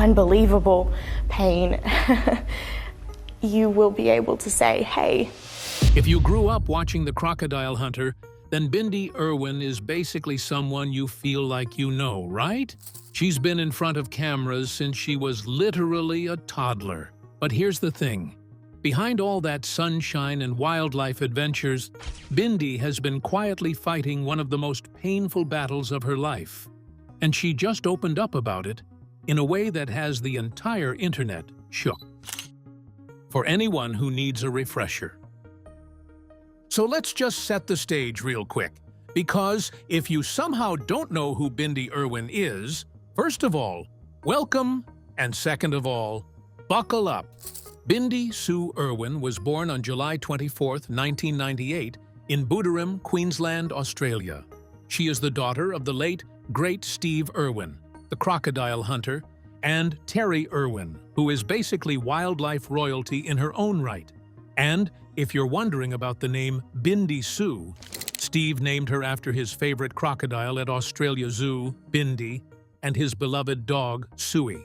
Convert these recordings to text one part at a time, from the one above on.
unbelievable pain, you will be able to say, hey. If you grew up watching The Crocodile Hunter, then Bindi Irwin is basically someone you feel like you know, right? She's been in front of cameras since she was literally a toddler. But here's the thing. Behind all that sunshine and wildlife adventures, Bindi has been quietly fighting one of the most painful battles of her life. And she just opened up about it in a way that has the entire internet shook. For anyone who needs a refresher. So let's just set the stage real quick, because if you somehow don't know who Bindi Irwin is, first of all, welcome, and second of all, buckle up. Bindi Sue Irwin was born on July 24, 1998, in Booderham, Queensland, Australia. She is the daughter of the late, great Steve Irwin, the crocodile hunter, and Terry Irwin, who is basically wildlife royalty in her own right. And if you're wondering about the name Bindi Sue, Steve named her after his favorite crocodile at Australia Zoo, Bindi, and his beloved dog, Suey.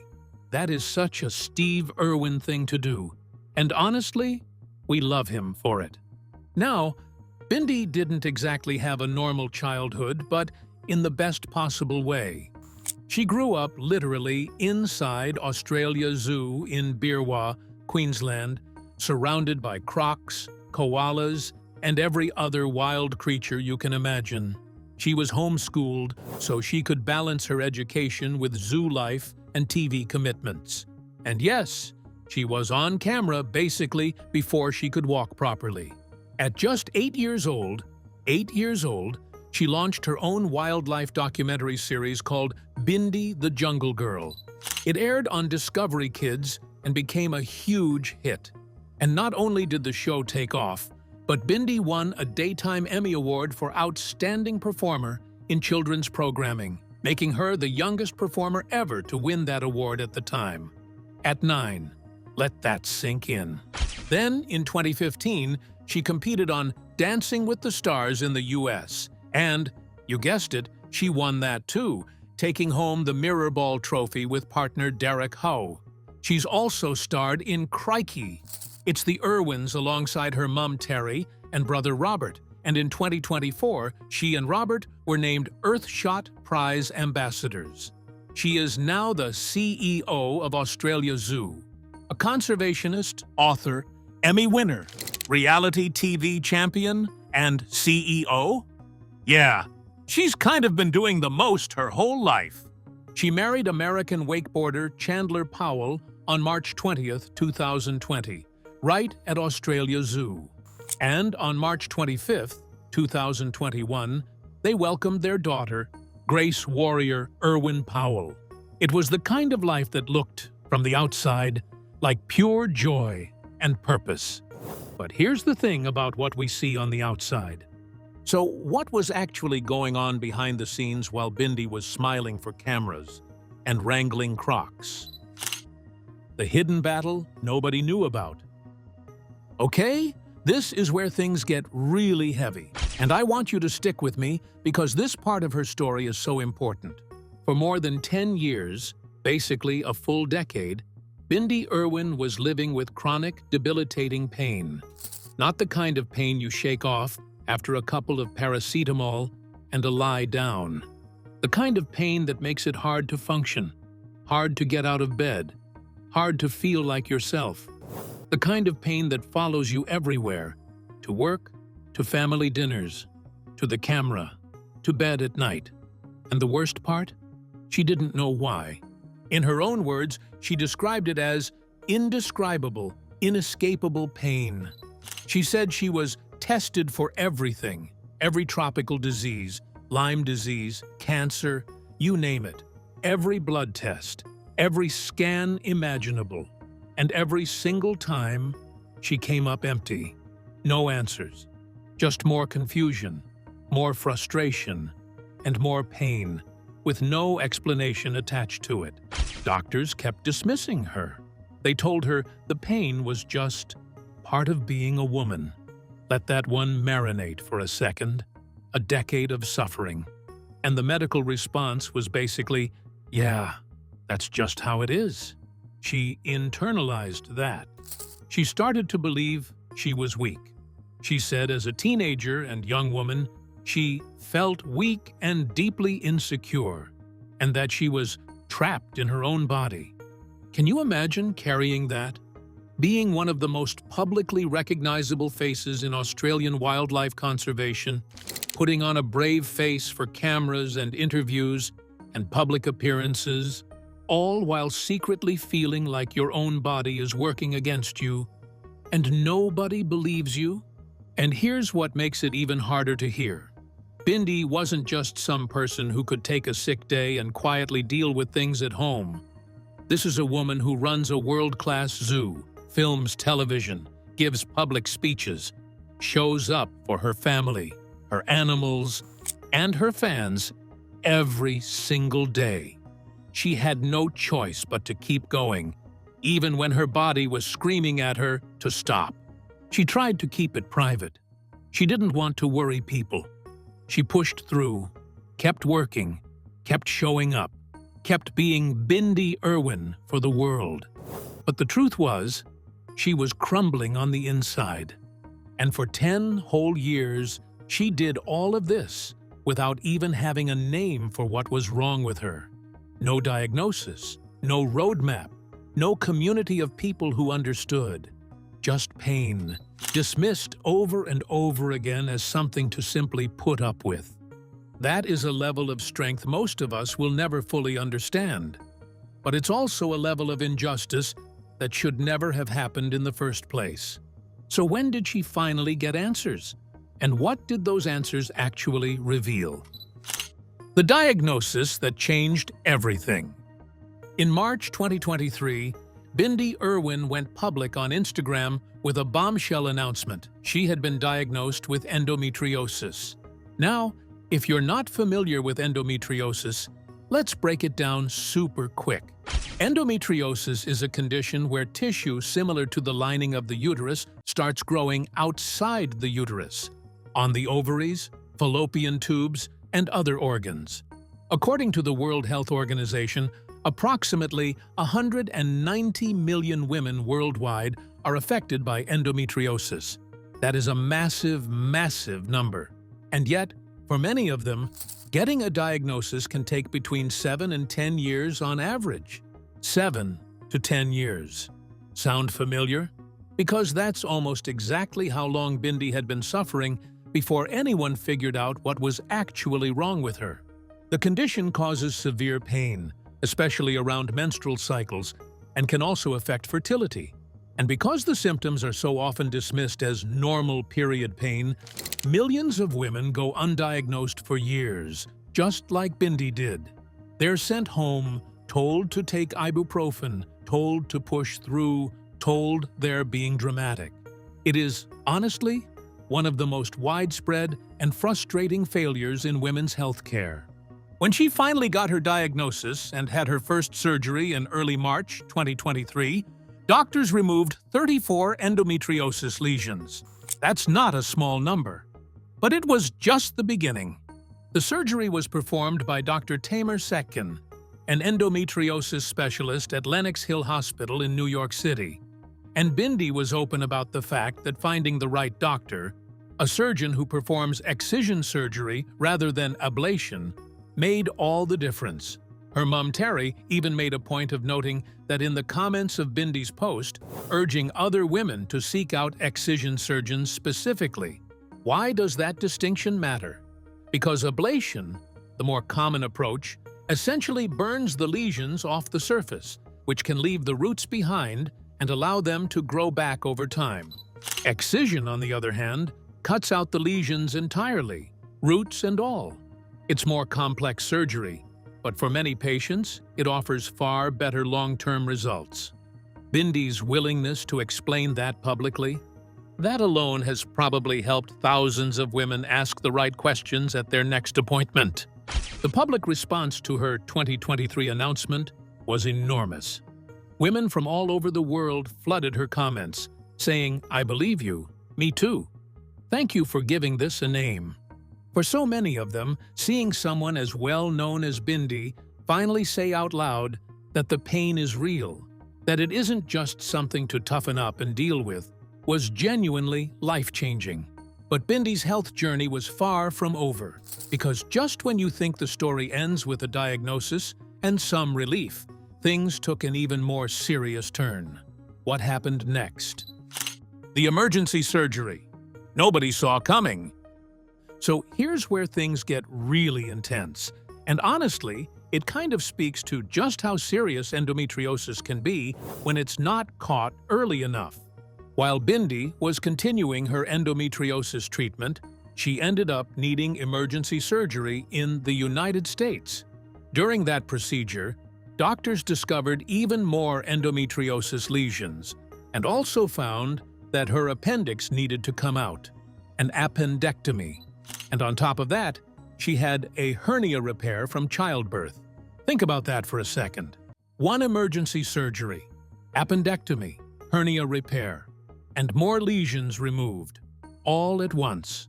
That is such a Steve Irwin thing to do, and honestly, we love him for it. Now, Bindi didn't exactly have a normal childhood, but in the best possible way. She grew up literally inside Australia Zoo in Beerwah, Queensland, surrounded by crocs, koalas, and every other wild creature you can imagine. She was homeschooled so she could balance her education with zoo life and TV commitments. And yes, she was on camera basically before she could walk properly. At just 8 years old, she launched her own wildlife documentary series called Bindi the Jungle Girl. It aired on Discovery Kids and became a huge hit. And not only did the show take off, but Bindi won a Daytime Emmy Award for Outstanding Performer in Children's Programming, making her the youngest performer ever to win that award at the time. At 9. Let that sink in. Then, in 2015, she competed on Dancing with the Stars in the US. And, you guessed it, she won that too, taking home the Mirror Ball Trophy with partner Derek Howe. She's also starred in Crikey. It's the Irwins alongside her mum Terry and brother Robert, and in 2024, she and Robert were named Earthshot Prize Ambassadors. She is now the CEO of Australia Zoo, a conservationist, author, Emmy winner, reality TV champion, and CEO? Yeah, she's kind of been doing the most her whole life. She married American wakeboarder Chandler Powell on March 20th, 2020. Right at Australia Zoo. And on March 25th, 2021, they welcomed their daughter, Grace Warrior Irwin Powell. It was the kind of life that looked, from the outside, like pure joy and purpose. But here's the thing about what we see on the outside. So what was actually going on behind the scenes while Bindi was smiling for cameras and wrangling crocs? The hidden battle nobody knew about. Okay, this is where things get really heavy, and I want you to stick with me because this part of her story is so important. For more than 10 years, basically a full decade, Bindi Irwin was living with chronic, debilitating pain. Not the kind of pain you shake off after a couple of paracetamol and a lie down. The kind of pain that makes it hard to function, hard to get out of bed, hard to feel like yourself. The kind of pain that follows you everywhere, to work, to family dinners, to the camera, to bed at night. And the worst part? She didn't know why. In her own words, she described it as indescribable, inescapable pain. She said she was tested for everything, every tropical disease, Lyme disease, cancer, you name it, every blood test, every scan imaginable. And every single time, she came up empty. No answers. Just more confusion, more frustration, and more pain, with no explanation attached to it. Doctors kept dismissing her. They told her the pain was just part of being a woman. Let that one marinate for a second. A decade of suffering. And the medical response was basically, yeah, That's just how it is. She internalized that. She started to believe she was weak. She said as a teenager and young woman, she felt weak and deeply insecure, and that she was trapped in her own body. Can you imagine carrying that? Being one of the most publicly recognizable faces in Australian wildlife conservation, putting on a brave face for cameras and interviews and public appearances, all while secretly feeling like your own body is working against you, and nobody believes you? And here's what makes it even harder to hear. Bindi wasn't just some person who could take a sick day and quietly deal with things at home. This is a woman who runs a world-class zoo, films television, gives public speeches, shows up for her family, her animals, and her fans every single day. She had no choice but to keep going, even when her body was screaming at her to stop. She tried to keep it private. She didn't want to worry people. She pushed through, kept working, kept showing up, kept being Bindi Irwin for the world. But the truth was, she was crumbling on the inside. And for 10 whole years, she did all of this without even having a name for what was wrong with her. No diagnosis, no roadmap, no community of people who understood. Just pain, dismissed over and over again as something to simply put up with. That is a level of strength most of us will never fully understand. But it's also a level of injustice that should never have happened in the first place. So when did she finally get answers? And what did those answers actually reveal? The diagnosis that changed everything. In March 2023, Bindi Irwin went public on Instagram with a bombshell announcement. She had been diagnosed with endometriosis. Now, if you're not familiar with endometriosis, let's break it down super quick. Endometriosis is a condition where tissue similar to the lining of the uterus starts growing outside the uterus, on the ovaries, fallopian tubes, and other organs. According to the World Health Organization, approximately 190 million women worldwide are affected by endometriosis. That is a massive, massive number. And yet, for many of them, getting a diagnosis can take between 7 and 10 years on average. 7 to 10 years. Sound familiar? Because that's almost exactly how long Bindi had been suffering before anyone figured out what was actually wrong with her. The condition causes severe pain, especially around menstrual cycles, and can also affect fertility. And because the symptoms are so often dismissed as normal period pain, millions of women go undiagnosed for years, just like Bindi did. They're sent home, told to take ibuprofen, told to push through, told they're being dramatic. It is, honestly, one of the most widespread and frustrating failures in women's health care. When she finally got her diagnosis and had her first surgery in early March 2023, doctors removed 34 endometriosis lesions. That's not a small number. But it was just the beginning. The surgery was performed by Dr. Tamer Sekkin, an endometriosis specialist at Lenox Hill Hospital in New York City. And Bindi was open about the fact that finding the right doctor, a surgeon who performs excision surgery rather than ablation, made all the difference. Her mom Terry even made a point of noting that in the comments of Bindi's post, urging other women to seek out excision surgeons specifically. Why does that distinction matter? Because ablation, the more common approach, essentially burns the lesions off the surface, which can leave the roots behind and allow them to grow back over time. Excision, on the other hand, cuts out the lesions entirely, roots and all. It's more complex surgery, but for many patients, it offers far better long-term results. Bindi's willingness to explain that publicly, that alone has probably helped thousands of women ask the right questions at their next appointment. The public response to her 2023 announcement was enormous. Women from all over the world flooded her comments, saying, "I believe you, me too. Thank you for giving this a name." For so many of them, seeing someone as well known as Bindi finally say out loud, that the pain is real, that it isn't just something to toughen up and deal with, was genuinely life-changing. But Bindi's health journey was far from over, because just when you think the story ends with a diagnosis and some relief, things took an even more serious turn. What happened next? The emergency surgery. Nobody saw coming. So here's where things get really intense. And honestly, it kind of speaks to just how serious endometriosis can be when it's not caught early enough. While Bindi was continuing her endometriosis treatment, she ended up needing emergency surgery in the United States. During that procedure, doctors discovered even more endometriosis lesions and also found that her appendix needed to come out, an appendectomy. And on top of that, she had a hernia repair from childbirth. Think about that for a second. One emergency surgery, appendectomy, hernia repair, and more lesions removed, all at once.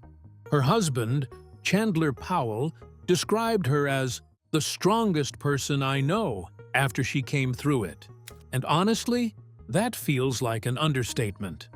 Her husband, Chandler Powell, described her as the strongest person I know after she came through it. And honestly, that feels like an understatement.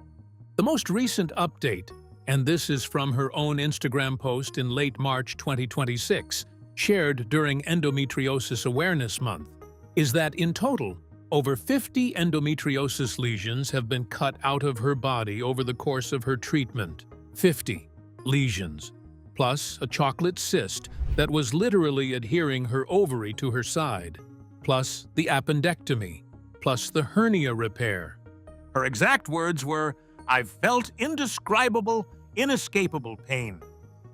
The most recent update, and this is from her own Instagram post in late March 2026, shared during Endometriosis Awareness Month, is that in total, over 50 endometriosis lesions have been cut out of her body over the course of her treatment. 50 lesions, plus a chocolate cyst that was literally adhering her ovary to her side, plus the appendectomy, plus the hernia repair. Her exact words were, "I've felt indescribable, inescapable pain."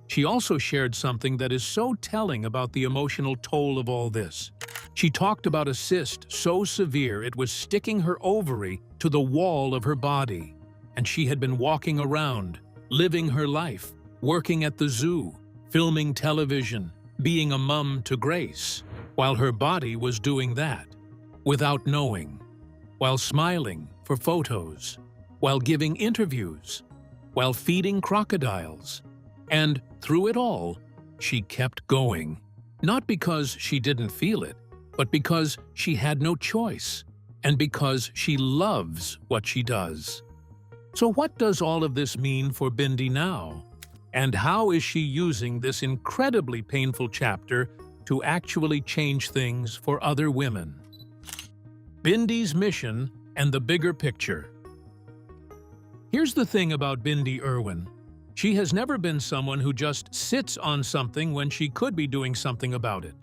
She also shared something that is so telling about the emotional toll of all this. She talked about a cyst so severe it was sticking her ovary to the wall of her body, and she had been walking around, living her life, working at the zoo, filming television, being a mum to Grace, while her body was doing that, without knowing, while smiling for photos, while giving interviews, while feeding crocodiles. And through it all, she kept going. Not because she didn't feel it, but because she had no choice, and because she loves what she does. So what does all of this mean for Bindi now? And how is she using this incredibly painful chapter to actually change things for other women? Bindi's mission and the bigger picture. Here's the thing about Bindi Irwin. She has never been someone who just sits on something when she could be doing something about it.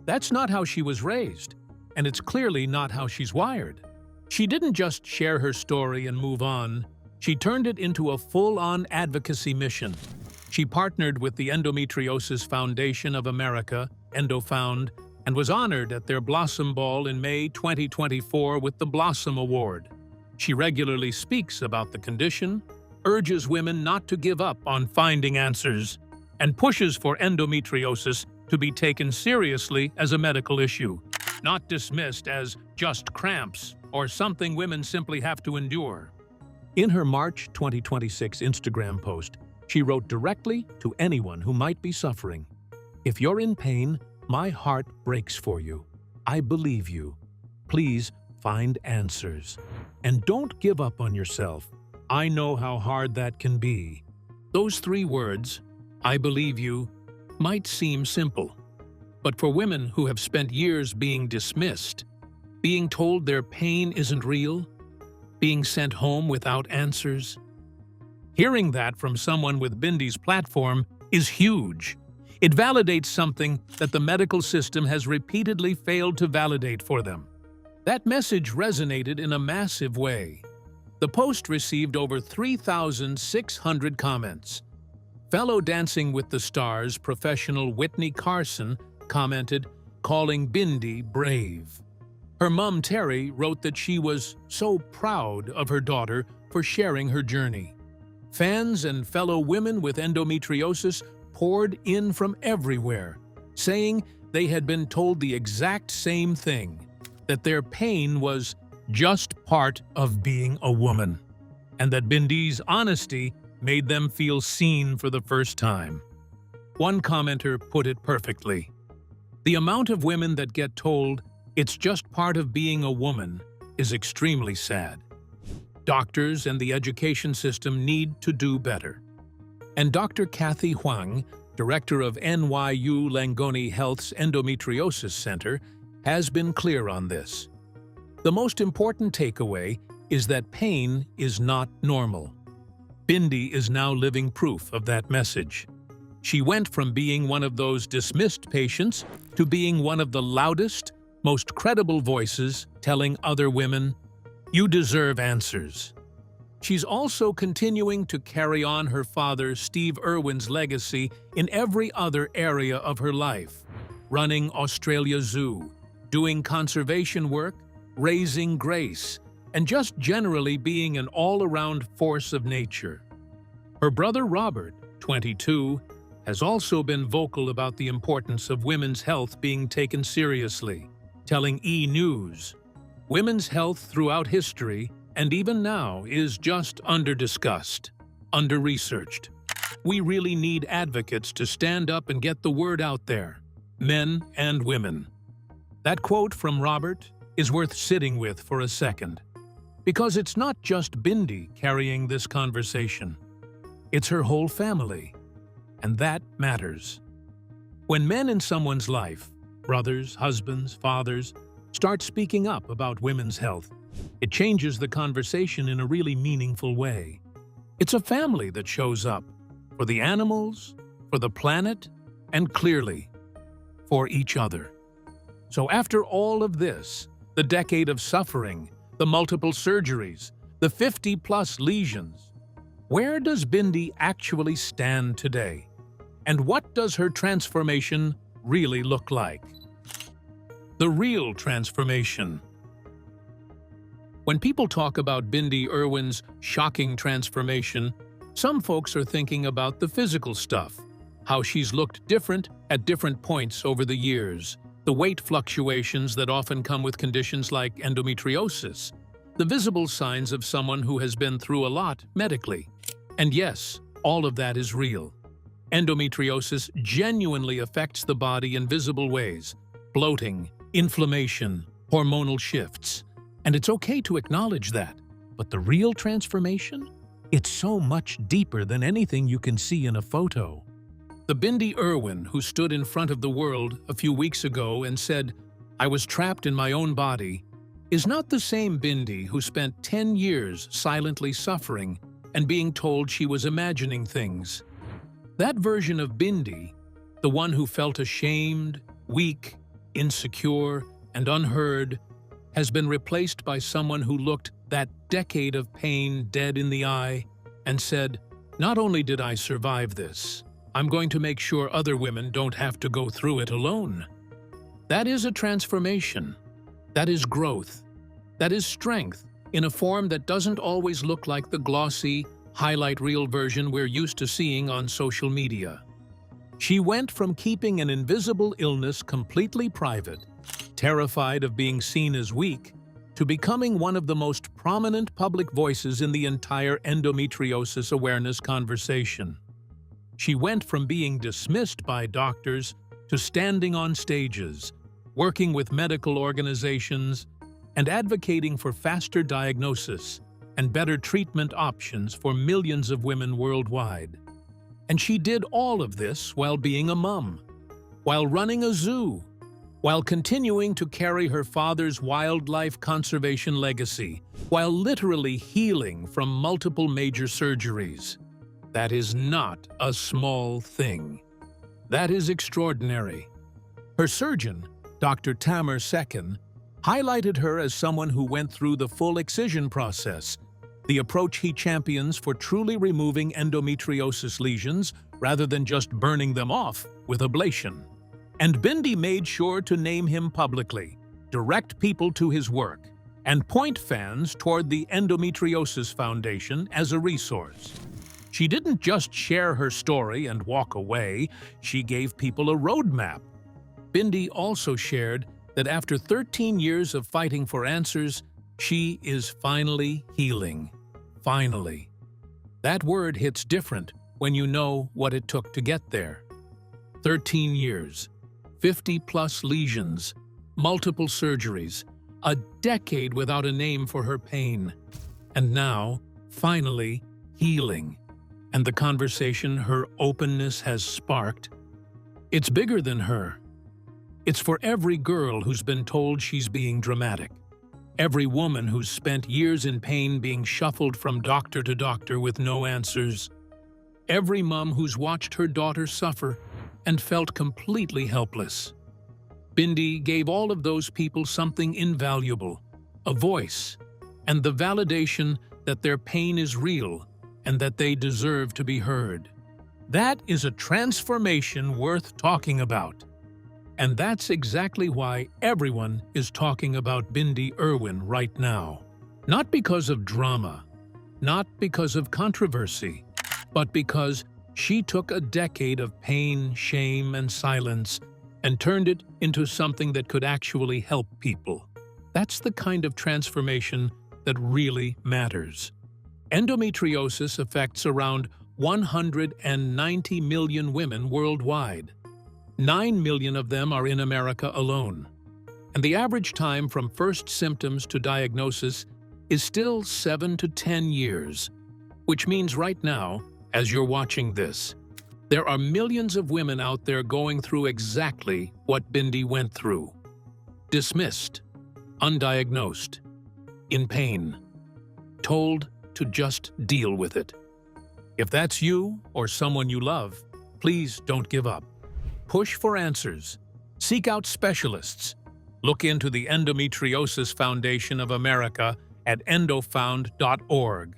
That's not how she was raised, and it's clearly not how she's wired. She didn't just share her story and move on. She turned it into a full-on advocacy mission. She partnered with the Endometriosis Foundation of America, EndoFound, and was honored at their Blossom Ball in May 2024 with the Blossom Award. She regularly speaks about the condition, urges women not to give up on finding answers, and pushes for endometriosis to be taken seriously as a medical issue, not dismissed as just cramps or something women simply have to endure. In her March 2026 Instagram post, she wrote directly to anyone who might be suffering, "If you're in pain, my heart breaks for you. I believe you. Please find answers. And don't give up on yourself. I know how hard that can be." Those three words, "I believe you," might seem simple. But for women who have spent years being dismissed, being told their pain isn't real, being sent home without answers, hearing that from someone with Bindi's platform is huge. It validates something that the medical system has repeatedly failed to validate for them. That message resonated in a massive way. The post received over 3,600 comments. Fellow Dancing with the Stars professional Whitney Carson commented, calling Bindi brave. Her mom Terry wrote that she was so proud of her daughter for sharing her journey. Fans and fellow women with endometriosis poured in from everywhere, saying they had been told the exact same thing, that their pain was just part of being a woman, and that Bindi's honesty made them feel seen for the first time. One commenter put it perfectly. The amount of women that get told "It's just part of being a woman," is extremely sad. Doctors and the education system need to do better. And Dr. Kathy Huang, director of NYU Langone Health's Endometriosis Center, has been clear on this. The most important takeaway is that pain is not normal. Bindi is now living proof of that message. She went from being one of those dismissed patients to being one of the loudest, most credible voices telling other women, "You deserve answers." She's also continuing to carry on her father Steve Irwin's legacy in every other area of her life, running Australia Zoo, doing conservation work, raising Grace, and just generally being an all-around force of nature. Her brother Robert, 22, has also been vocal about the importance of women's health being taken seriously, telling E! News, "Women's health throughout history, and even now, is just under-discussed, under-researched. We really need advocates to stand up and get the word out there, men and women." That quote from Robert is worth sitting with for a second, because it's not just Bindi carrying this conversation. It's her whole family, and that matters. When men in someone's life, brothers, husbands, fathers, start speaking up about women's health, it changes the conversation in a really meaningful way. It's a family that shows up, for the animals, for the planet, and clearly, for each other. So after all of this, the decade of suffering, the multiple surgeries, the 50-plus lesions, where does Bindi actually stand today? And what does her transformation really look like? The real transformation. When people talk about Bindi Irwin's shocking transformation, some folks are thinking about the physical stuff, how she's looked different at different points over the years, the weight fluctuations that often come with conditions like endometriosis, the visible signs of someone who has been through a lot medically. And yes, all of that is real. Endometriosis genuinely affects the body in visible ways: bloating, inflammation, hormonal shifts. And it's okay to acknowledge that. But the real transformation? It's so much deeper than anything you can see in a photo. The Bindi Irwin who stood in front of the world a few weeks ago and said, "I was trapped in my own body," is not the same Bindi who spent 10 years silently suffering and being told she was imagining things. That version of Bindi, the one who felt ashamed, weak, insecure, and unheard, has been replaced by someone who looked that decade of pain dead in the eye and said, "Not only did I survive this, I'm going to make sure other women don't have to go through it alone." That is a transformation. That is growth. That is strength in a form that doesn't always look like the glossy, highlight reel version we're used to seeing on social media. She went from keeping an invisible illness completely private, terrified of being seen as weak, to becoming one of the most prominent public voices in the entire endometriosis awareness conversation. She went from being dismissed by doctors to standing on stages, working with medical organizations, and advocating for faster diagnosis and better treatment options for millions of women worldwide. And she did all of this while being a mom, while running a zoo, while continuing to carry her father's wildlife conservation legacy, while literally healing from multiple major surgeries. That is not a small thing. That is extraordinary. Her surgeon, Dr. Tamer Sekin, highlighted her as someone who went through the full excision process, the approach he champions for truly removing endometriosis lesions rather than just burning them off with ablation. And Bindi made sure to name him publicly, direct people to his work, and point fans toward the Endometriosis Foundation as a resource. She didn't just share her story and walk away, she gave people a roadmap. Bindi also shared that after 13 years of fighting for answers, she is finally healing. Finally. That word hits different when you know what it took to get there. 13 years, 50-plus lesions, multiple surgeries, a decade without a name for her pain, and now, finally, healing. And the conversation her openness has sparked, it's bigger than her. It's for every girl who's been told she's being dramatic, every woman who's spent years in pain being shuffled from doctor to doctor with no answers, every mom who's watched her daughter suffer and felt completely helpless. Bindi gave all of those people something invaluable, a voice, and the validation that their pain is real and that they deserve to be heard. That is a transformation worth talking about. And that's exactly why everyone is talking about Bindi Irwin right now. Not because of drama, not because of controversy, but because she took a decade of pain, shame, and silence and turned it into something that could actually help people. That's the kind of transformation that really matters. Endometriosis affects around 190 million women worldwide. 9 million of them are in America alone. And the average time from first symptoms to diagnosis is still 7 to 10 years, which means right now, as you're watching this, there are millions of women out there going through exactly what Bindi went through. Dismissed, undiagnosed, in pain, told to just deal with it. If that's you or someone you love, please don't give up. Push for answers. Seek out specialists. Look into the Endometriosis Foundation of America at endofound.org.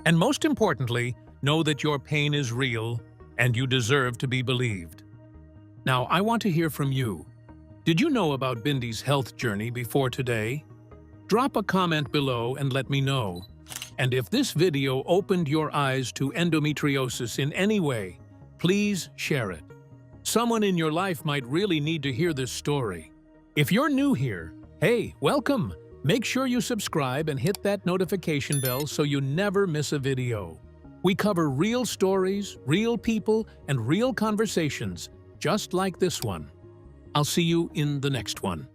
And most importantly, know that your pain is real and you deserve to be believed. Now, I want to hear from you. Did you know about Bindi's health journey before today? Drop a comment below and let me know. And if this video opened your eyes to endometriosis in any way, please share it. Someone in your life might really need to hear this story. If you're new here, hey, welcome! Make sure you subscribe and hit that notification bell so you never miss a video. We cover real stories, real people, and real conversations, just like this one. I'll see you in the next one.